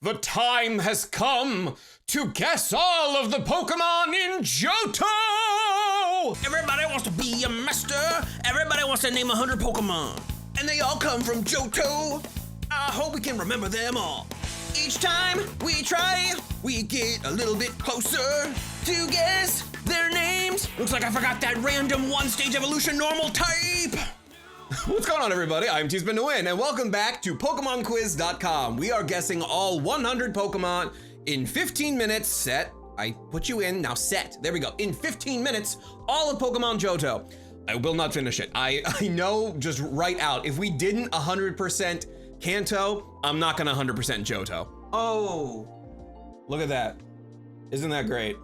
The time has come to guess all of the Pokémon in Johto! Everybody wants to be a master. Everybody wants to name 100 Pokémon. And they all come from Johto. I hope we can remember them all. Each time we try, we get a little bit closer to guess their names. Looks like I forgot that random one-stage evolution normal type. What's going on, everybody? I'm T-Spin to Win, and welcome back to PokemonQuiz.com. We are guessing all 100 Pokemon in 15 minutes. Set. I put you in, now set. There we go. In 15 minutes, all of Pokemon Johto. I will not finish it. I know just right out, if we didn't 100% Kanto, I'm not gonna 100% Johto. Oh, look at that. Isn't that great?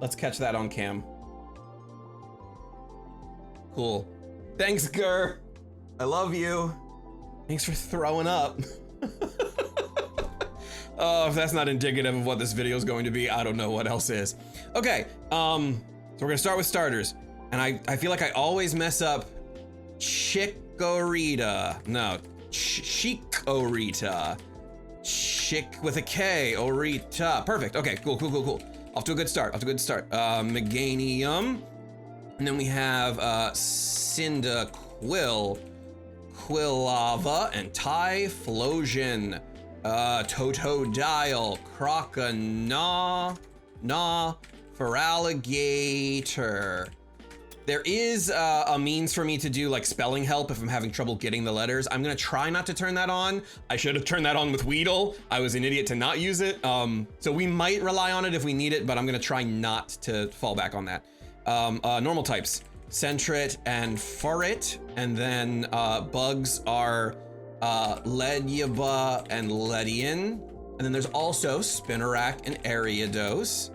Let's catch that on cam. Cool. Thanks, Gur. I love you. Thanks for throwing up. Oh, if that's not indicative of what this video is going to be, I don't know what else is. Okay, so we're gonna start with starters. And I feel like I always mess up Chikorita. No, Chikorita. Chick with a K, Orita. Perfect, okay, cool. Off to a good start, Meganium. And then we have Cyndaquil, Quilava, and Typhlosion, Totodile, Crocodile, Feraligatr. There is a means for me to do like spelling help if I'm having trouble getting the letters. I'm gonna try not to turn that on. I should have turned that on with Weedle. I was an idiot to not use it. So we might rely on it if we need it, but I'm gonna try not to fall back on that. Normal types, Sentret and Furret, and then bugs are Ledyba and Ledian, and then there's also Spinarak and Ariados.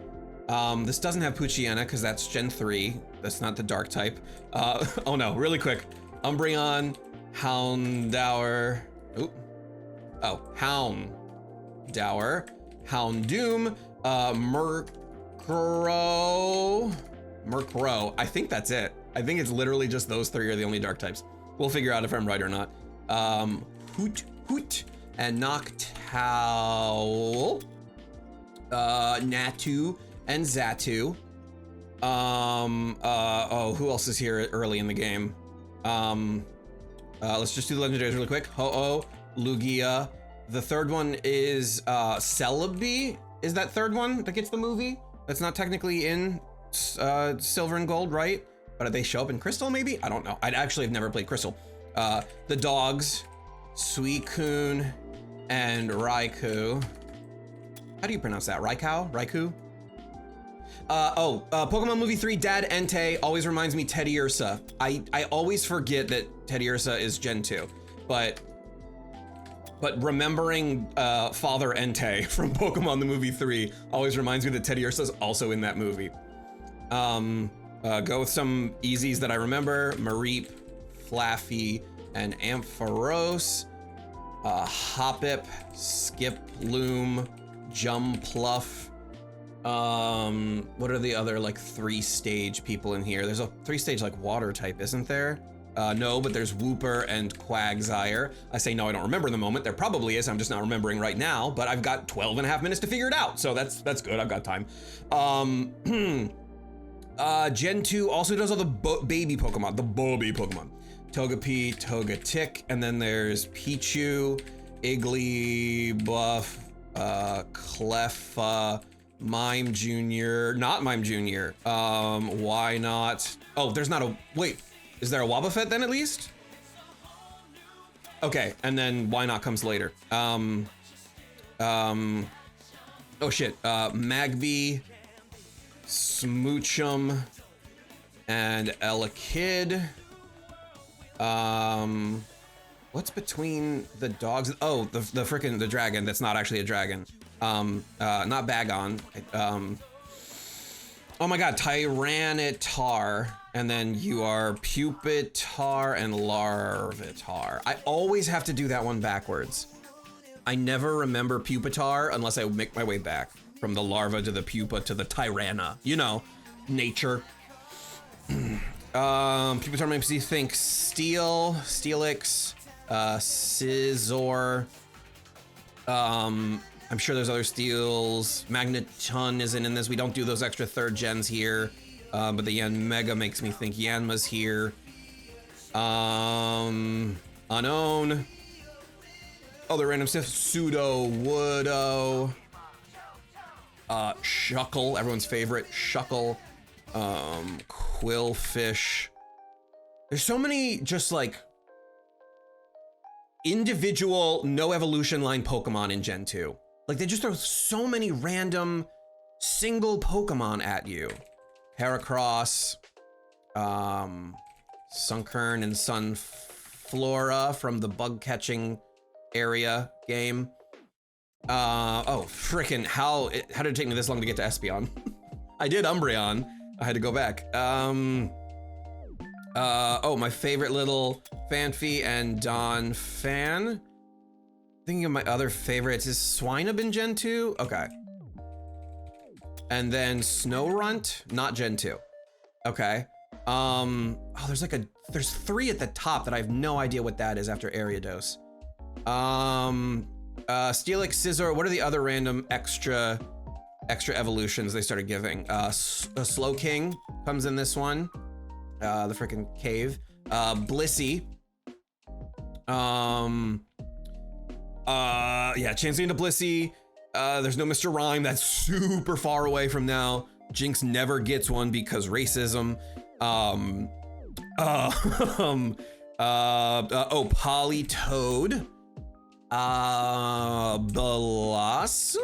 This doesn't have Poochyena because that's Gen 3. That's not the dark type. Oh no, really quick. Umbreon, Houndour, Houndour, Houndoom, Murkrow. I think that's it. I think it's literally just those three are the only dark types. We'll figure out if I'm right or not. Hoot, and Noctowl, Natu, and Xatu. Who else is here early in the game? Let's just do the legendaries really quick. Ho-Oh, Lugia. The third one is Celebi. Is that third one that gets the movie? That's not technically in Silver and Gold, right? But they show up in Crystal, maybe? I don't know. I actually have never played Crystal. The dogs, Suicune, and Raikou. How do you pronounce that? Raikou? Pokemon Movie 3, Dad Entei always reminds me Teddiursa. I always forget that Teddiursa is Gen 2, but remembering Father Entei from Pokemon the Movie 3 always reminds me that Teddiursa is also in that movie. Go with some easies that I remember: Mareep, Flaffy, and Ampharos, Hoppip, Skiploom, Jumpluff. What are the other like 3-stage people in here? There's a 3-stage like water type, isn't there? No, but there's Wooper and Quagsire. I say no, I don't remember in the moment. There probably is, I'm just not remembering right now, but I've got 12.5 minutes to figure it out. So that's good, I've got time. Gen 2 also does all the baby Pokemon, the Bobby Pokemon. Togepi, Togetic, and then there's Pichu, Igglybuff, Cleffa, Mime Jr., not Mime Jr. Why not? Oh, there's not a, wait, is there a Wobbuffet then at least? Okay, and then why not comes later. Oh shit, Magby, Smoochum, and Elekid. What's between the dogs? Oh, the dragon that's not actually a dragon. Not Bagon. Oh my god, Tyranitar, and then you are Pupitar and Larvitar. I always have to do that one backwards. I never remember Pupitar unless I make my way back from the larva to the pupa to the Tyranna. You know, nature. Pupitar makes you think Steel, Steelix, Scizor, I'm sure there's other steals. Magneton isn't in this. We don't do those extra 3rd gens here. But the Yanmega makes me think Yanma's here. Unknown. Other random stuff. Pseudo, Woodo. Shuckle, everyone's favorite. Shuckle. Quillfish. There's so many just like individual no evolution line Pokemon in Gen 2. Like they just throw so many random single Pokemon at you. Heracross, Sunkern and Sunflora from the bug catching area game. Oh, frickin' how did it take me this long to get to Espeon? I did Umbreon. I had to go back. Oh, my favorite little Fanfi and Don Fan. Thinking of my other favorites, is Swinub in Gen 2? Okay. And then Snowrunt, not Gen 2. Okay. Oh, there's 3 at the top that I have no idea what that is after Ariados. Steelix, Scizor, what are the other random extra evolutions they started giving? Slowking comes in this one. The freaking cave. Blissey. Yeah, Chansey into Blissey. There's no Mr. Rhyme. That's super far away from now. Jinx never gets one because racism. Politoad. Blossom?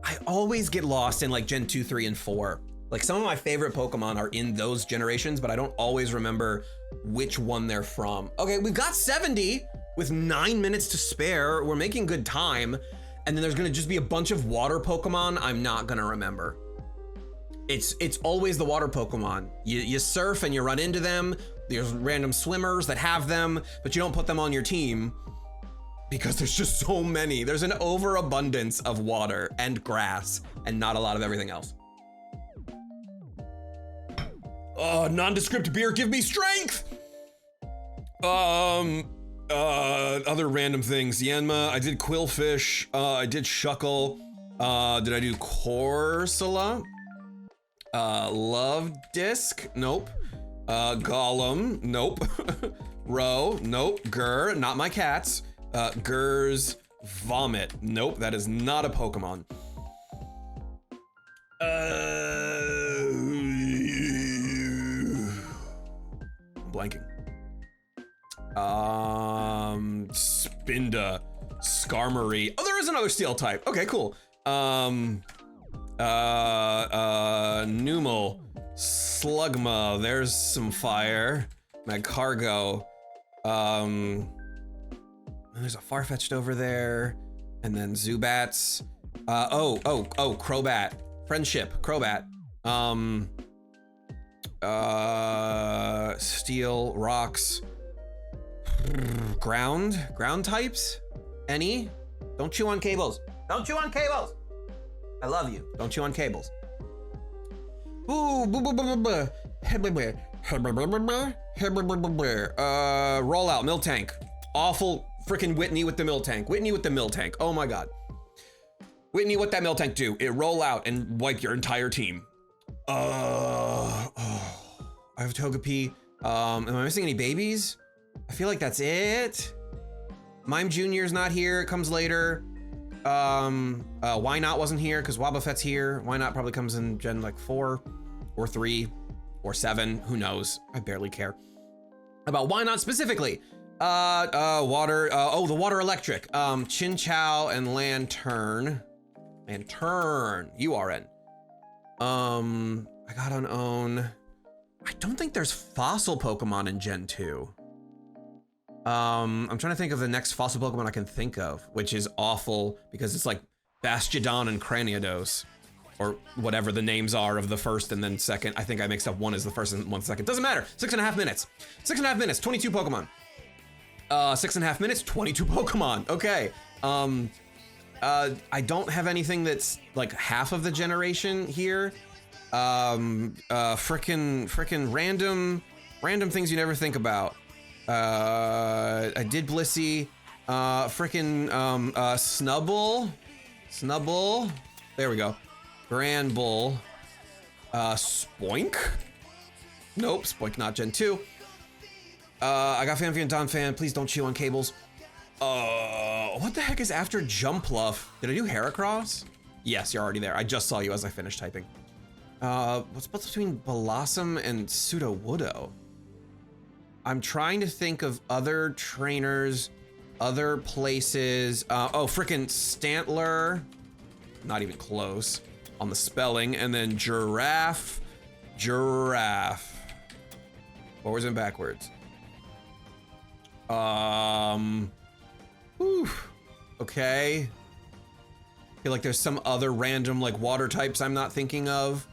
I always get lost in like Gen 2, 3, and 4. Like some of my favorite Pokemon are in those generations, but I don't always remember which one they're from. Okay, we've got 70 with 9 minutes to spare. We're making good time. And then there's gonna just be a bunch of water Pokemon I'm not gonna remember. It's always the water Pokemon. You surf and you run into them. There's random swimmers that have them, but you don't put them on your team because there's just so many. There's an overabundance of water and grass and not a lot of everything else. Oh, nondescript beer, give me strength! Other random things. Yanma, I did Quillfish, I did Shuckle, did I do Corsola? Love Disc, nope. Golem, nope. Row, nope. Gur, not my cats. Gur's Vomit, nope, that is not a Pokemon. I'm blanking. Spinda, Skarmory. Oh, there is another steel type. Okay, cool. Numel, Slugma. There's some fire. Magcargo. There's a Farfetch'd over there, and then Zubats. Crobat. Friendship, Crobat. Steel, rocks. Ground types? Any? Don't chew on cables. Don't chew on cables. I love you. Don't chew on cables. Ooh, roll out, Miltank. Awful freaking Whitney with the Miltank. Whitney with the Miltank. Oh my god. Whitney, what that Miltank do? It roll out and wipe your entire team. I have Togepi. Am I missing any babies? I feel like that's it. Mime Jr.'s not here, it comes later. Why Not wasn't here because Wobbuffet's here. Why Not probably comes in Gen like 4 or 3 or 7, who knows? I barely care about Why Not specifically. Water, the water electric. Chinchou and Lantern. URN. I got Unown. I don't think there's fossil Pokemon in Gen 2. I'm trying to think of the next fossil Pokemon I can think of, which is awful because it's like Bastiodon and Craniados, or whatever the names are of the first and then second. I think I mixed up one as the first and one second. Doesn't matter. 6.5 minutes. 6.5 minutes, 22 Pokemon. 6.5 minutes, 22 Pokemon. Okay. I don't have anything that's like half of the generation here. Frickin' random things you never think about. I did Blissey. Snubble. Snubble. There we go. Grand Bull. Spoink. Nope, Spoink not Gen 2. I got Fanfy and Donphan. Please don't chew on cables. What the heck is after Jumpluff? Did I do Heracross? Yes, you're already there. I just saw you as I finished typing. What's between Blossom and Sudowoodo? I'm trying to think of other trainers, other places. Oh, frickin' Stantler. Not even close on the spelling. And then Giraffe. Giraffe. Forwards and backwards. Whew. Okay. Feel like there's some other random like water types I'm not thinking of.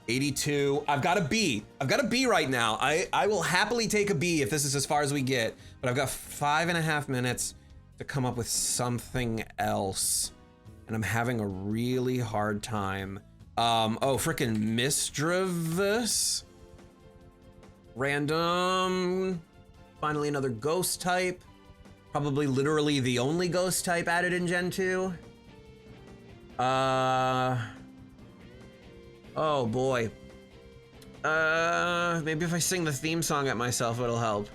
82. I've got a B. I've got a B right now. I will happily take a B if this is as far as we get, but I've got 5.5 minutes to come up with something else. And I'm having a really hard time. Oh, frickin' Misdreavus. Random. Finally another ghost type. Probably literally the only ghost type added in Gen 2. Oh boy. Maybe if I sing the theme song at myself, it'll help.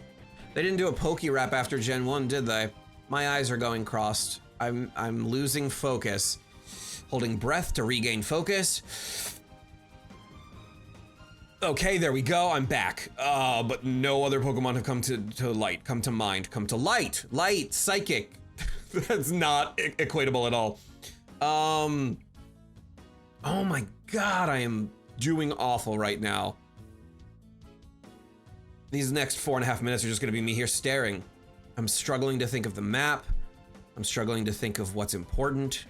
They didn't do a Poke Rap after Gen 1, did they? My eyes are going crossed. I'm losing focus. Holding breath to regain focus. Okay, there we go. I'm back. But no other Pokemon have come to light, come to mind, come to light. Light, psychic. That's not equatable at all. Oh my God, I am doing awful right now. These next 4.5 minutes are just gonna be me here staring. I'm struggling to think of the map. I'm struggling to think of what's important.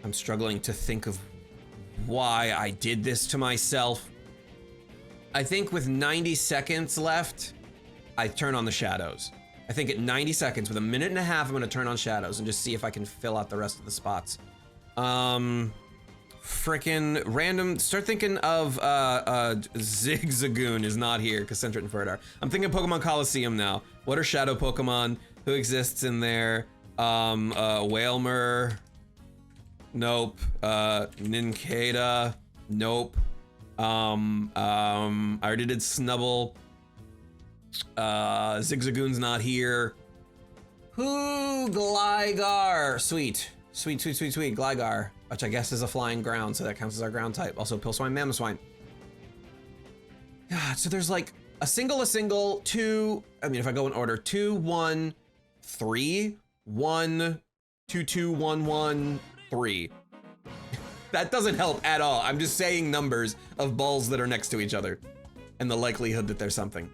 I'm struggling to think of why I did this to myself. I think with 90 seconds left, I turn on the shadows. I think at 90 seconds, with a minute and a half, I'm gonna turn on shadows and just see if I can fill out the rest of the spots. Frickin' random, start thinking of, Zigzagoon is not here, Concentrate and Ferdar. I'm thinking Pokemon Coliseum now. What are shadow Pokemon? Who exists in there? Wailmer. Nope. Nincada. Nope. I already did Snubble. Zigzagoon's not here. Who? Gligar. Sweet. Sweet, sweet, sweet, sweet. Gligar. Which I guess is a flying ground, so that counts as our ground type. Also, Pilswine, Mamoswine. God, so there's like a single, 2, I mean, if I go in order, 2, 1, 3, 1, 2, 2, 1, 1, 3. That doesn't help at all. I'm just saying numbers of balls that are next to each other and the likelihood that there's something.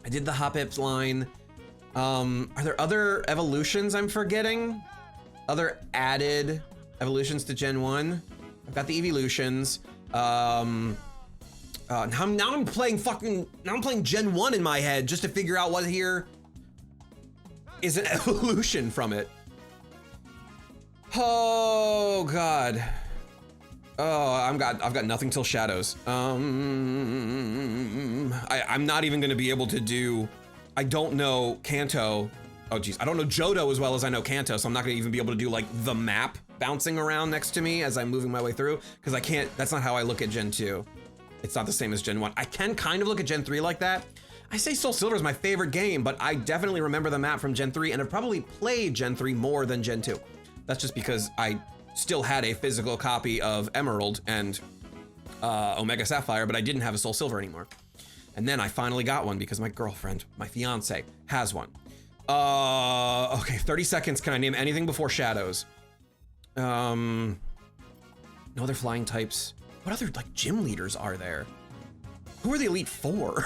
I did the Hoppips line. Are there other evolutions I'm forgetting? Other added evolutions to Gen 1? I've got the evolutions. Now I'm playing Gen 1 in my head just to figure out what here is an evolution from it. Oh God. Oh, I've got nothing till shadows. I'm not even gonna be able to do, I don't know Kanto. Oh geez, I don't know Johto as well as I know Kanto, so I'm not gonna even be able to do like the map bouncing around next to me as I'm moving my way through, because I can't, that's not how I look at Gen 2. It's not the same as Gen 1. I can kind of look at Gen 3 like that. I say Soul Silver is my favorite game, but I definitely remember the map from Gen 3 and have probably played Gen 3 more than Gen 2. That's just because I still had a physical copy of Emerald and Omega Sapphire, but I didn't have a Soul Silver anymore. And then I finally got one because my girlfriend, my fiance, has one. Okay, 30 seconds. Can I name anything before shadows? No other flying types. What other like gym leaders are there? Who are the Elite Four?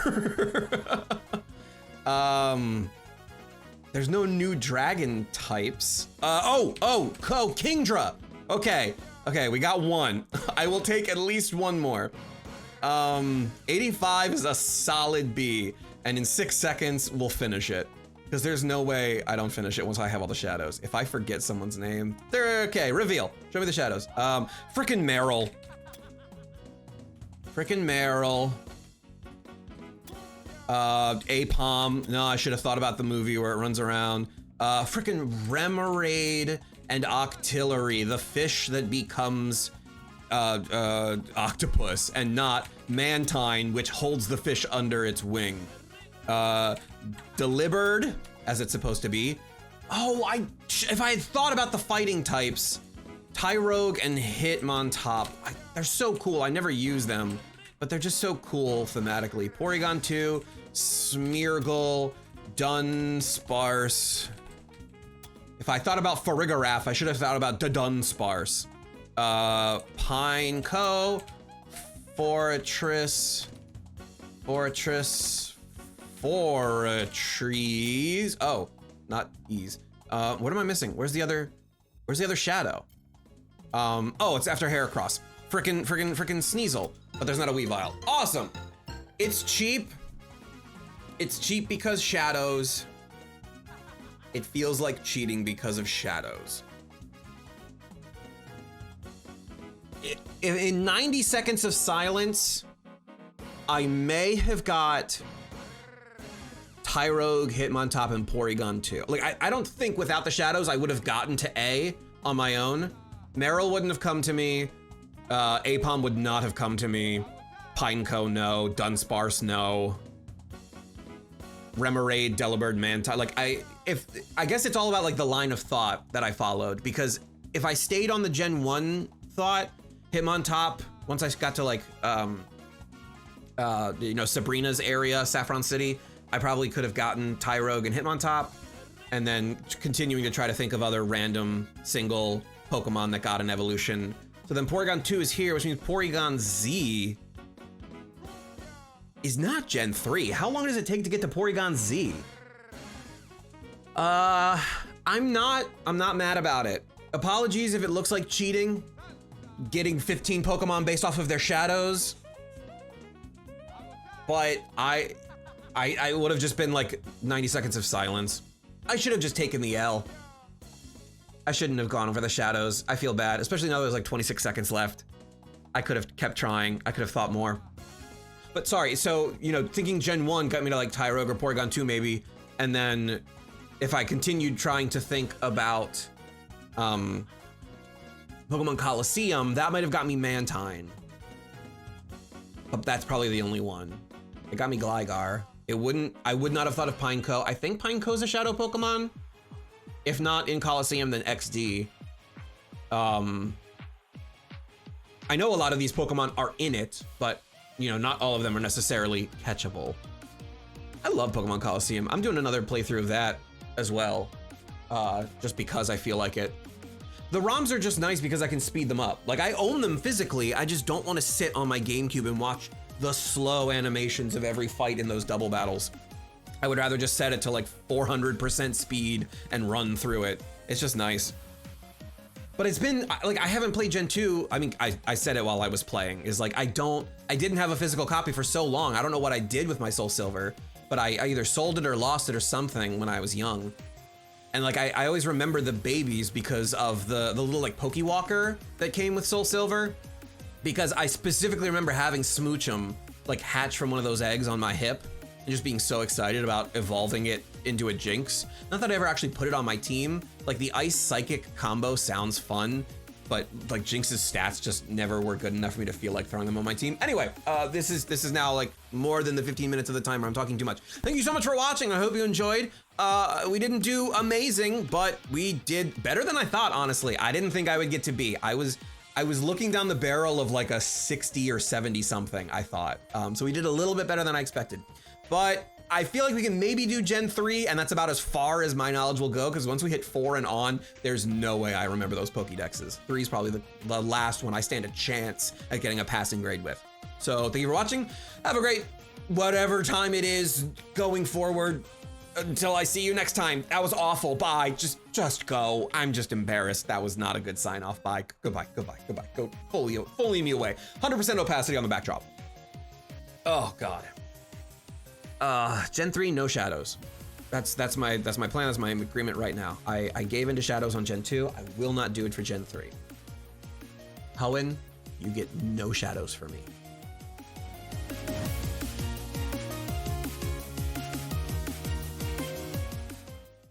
There's no new dragon types. Kingdra. Okay, we got one. I will take at least one more. 85 is a solid B, and in 6 seconds, we'll finish it. Because there's no way I don't finish it once I have all the shadows. If I forget someone's name, they're okay, reveal. Show me the shadows. Frickin' Meryl. Apom. No, I should have thought about the movie where it runs around. Frickin' Remoraid and Octillery, the fish that becomes octopus and not Mantine, which holds the fish under its wing. Delivered, as it's supposed to be. Oh, if I had thought about the fighting types, Tyrogue and Hitmontop, they're so cool. I never use them, but they're just so cool thematically. Porygon 2, Smeargle, Dunsparce. If I thought about Farigiraf, I should have thought about Dunsparce. Pineco, Fortress. Oh, not Ease. What am I missing? Where's the other shadow? Oh, it's after Heracross. Frickin' Sneasel, but there's not a Weavile. Awesome. It's cheap. It's cheap because shadows. It feels like cheating because of shadows. In 90 seconds of silence, I may have got Tyrogue, Hitmontop, and Porygon 2. Like, I don't think without the shadows I would have gotten to A on my own. Meryl wouldn't have come to me. Apom would not have come to me. Pineco, no. Dunsparce, no. Remoraid, Delibird, Mantine. Like, I guess it's all about like the line of thought that I followed, because if I stayed on the Gen 1 thought, Hitmontop, once I got to like, Sabrina's area, Saffron City, I probably could have gotten Tyrogue and Hitmontop, and then continuing to try to think of other random single Pokemon that got an evolution. So then Porygon 2 is here, which means Porygon Z is not Gen 3. How long does it take to get to Porygon Z? I'm not mad about it. Apologies if it looks like cheating, getting 15 Pokemon based off of their shadows. But I would have just been like 90 seconds of silence. I should have just taken the L. I shouldn't have gone over the shadows. I feel bad, especially now there's like 26 seconds left. I could have kept trying. I could have thought more. But sorry, so, thinking Gen 1 got me to like Tyrogue or Porygon 2 maybe, and then if I continued trying to think about Pokemon Coliseum, that might have got me Mantine. But that's probably the only one. It got me Gligar. I would not have thought of Pineco. I think Pineco's a shadow Pokemon. If not in Coliseum, then XD. I know a lot of these Pokemon are in it, but not all of them are necessarily catchable. I love Pokemon Coliseum. I'm doing another playthrough of that as well, just because I feel like it. The ROMs are just nice because I can speed them up. Like, I own them physically, I just don't want to sit on my GameCube and watch the slow animations of every fight in those double battles. I would rather just set it to like 400% speed and run through it. It's just nice. But it's been, like, I haven't played Gen 2. I mean, I said it while I was playing, is like, I didn't have a physical copy for so long. I don't know what I did with my Soul Silver, but I either sold it or lost it or something when I was young. And like, I always remember the babies because of the little like Pokewalker that came with Soul Silver. Because I specifically remember having Smoochum like hatch from one of those eggs on my hip and just being so excited about evolving it into a Jinx. Not that I ever actually put it on my team. Like, the Ice Psychic combo sounds fun, but like Jinx's stats just never were good enough for me to feel like throwing them on my team. Anyway, this is now like more than the 15 minutes of the timer. I'm talking too much. Thank you so much for watching. I hope you enjoyed. We didn't do amazing, but we did better than I thought, honestly. I didn't think I would get to B. I was looking down the barrel of like a 60 or 70 something, I thought. So we did a little bit better than I expected. But I feel like we can maybe do Gen 3, and that's about as far as my knowledge will go, because once we hit 4 and on, there's no way I remember those Pokédexes. 3 is probably the last one I stand a chance at getting a passing grade with. So thank you for watching. Have a great whatever time it is going forward. Until I see you next time. That was awful. Bye. Just go. I'm just embarrassed. That was not a good sign off. Bye. Goodbye. Go fully me away. 100% opacity on the backdrop. Oh God. Gen 3, no shadows. That's my plan. That's my agreement right now. I gave into shadows on Gen 2. I will not do it for Gen 3. Hoenn, you get no shadows for me.